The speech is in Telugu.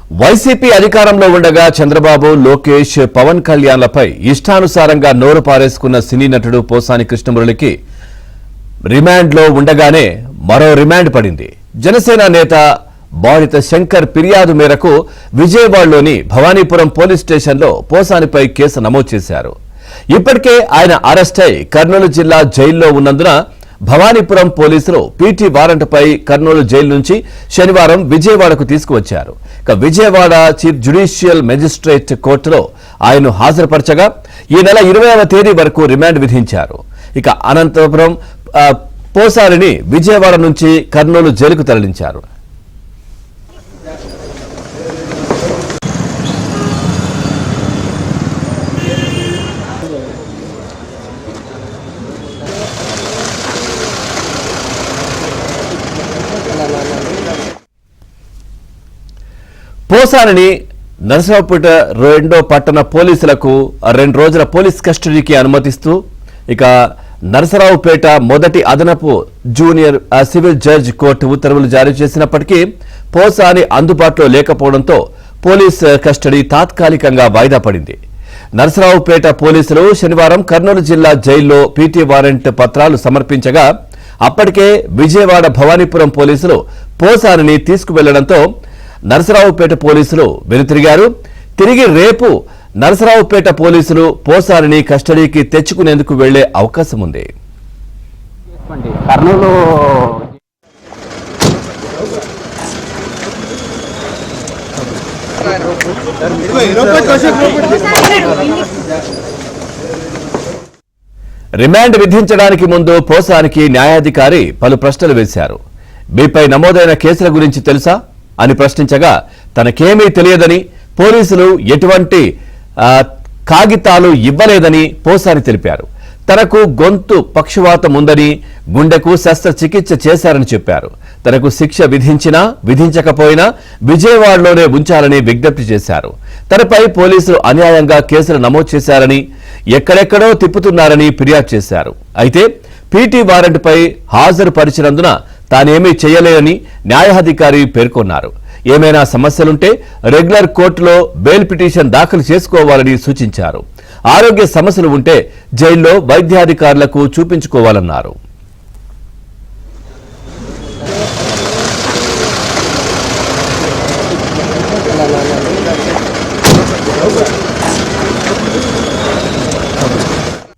వైసీపీ అధికారంలో ఉండగా చంద్రబాబు, లోకేష్, పవన్ కళ్యాణ్లపై ఇష్టానుసారంగా నోరు పారేసుకున్న సినీ నటుడు పోసాని కృష్ణమురళికి రిమాండ్లో ఉండగానే మరో రిమాండ్ పడింది. జనసేన నేత బాధిత శంకర్ ఫిర్యాదు మేరకు విజయవాడలోని భవానీపురం పోలీస్ స్టేషన్లో పోసానిపై కేసు నమోదు చేశారు. ఇప్పటికే ఆయన అరెస్ట్ అయి కర్నూలు జిల్లా జైల్లో ఉన్నందున భవానీపురం పోలీసులు పీటీ వారెంట్పై కర్నూలు జైలు నుంచి శనివారం విజయవాడకు తీసుకువచ్చారు. విజయవాడ చీఫ్ జ్యుడిషియల్ మెజిస్ట్రేట్ కోర్టులో ఆయన్ను హాజరుపరచగా ఈ నెల 20వ తేదీ వరకు రిమాండ్ విధించారు. అనంతపురం పోసారిని విజయవాడ నుంచి కర్నూలు జైలుకు తరలించారు. పోసానిని నరసరావుపేట 2వ పట్టణ పోలీసులకు 2 రోజుల పోలీస్ కస్టడీకి అనుమతిస్తూ నరసరావుపేట మొదటి అదనపు జూనియర్ సివిల్ జడ్జ్ కోర్టు ఉత్తర్వులు జారీ చేసినప్పటికీ పోసాని అందుబాటులో లేకపోవడంతో పోలీస్ కస్టడీ తాత్కాలికంగా వాయిదా పడింది. నరసరావుపేట పోలీసులు శనివారం కర్నూలు జిల్లా జైల్లో పీటీ వారెంట్ పత్రాలు సమర్పించగా అప్పటికే విజయవాడ భవానీపురం పోలీసులు పోసానిని తీసుకువెళ్లడంతో నరసరావుపేట పోలీసులు వెనుతిరిగారు. తిరిగి రేపు నరసరావుపేట పోలీసులు పోసానిని కస్టడీకి తెచ్చుకునేందుకు వెళ్లే అవకాశం ఉంది. కర్నూలు రిమాండ్ విధించడానికి ముందు పోసానికి న్యాయాధికారి పలు ప్రశ్నలు వేశారు. మీపై నమోదైన కేసుల గురించి తెలుసా అని ప్రశ్నించగా తనకేమీ తెలియదని, పోలీసులు ఎటువంటి కాగితాలు ఇవ్వలేదని పోసాని తెలిపారు. తనకు గొంతు పక్షవాతం ఉందని, గుండెకు శస్త్రచికిత్స చేశారని చెప్పారు. తనకు శిక్ష విధించినా విధించకపోయినా విజయవాడలోనే ఉంచాలని విజ్ఞప్తి చేశారు. తనపై పోలీసులు అన్యాయంగా కేసులు నమోదు చేశారని, ఎక్కడెక్కడో తిప్పుతున్నారని ఫిర్యాదు చేశారు. అయితే పీటీ వారెంట్పై హాజరుపరిచినందున తానేమీ చేయలేదని న్యాయాధికారి పేర్కొన్నారు. ఏమైనా సమస్యలుంటే రెగ్యులర్ కోర్టులో బెయిల్ పిటిషన్ దాఖలు చేసుకోవాలని సూచించారు. ఆరోగ్య సమస్యలు ఉంటే జైల్లో వైద్యాధికారులకు చూపించుకోవాలన్నారు.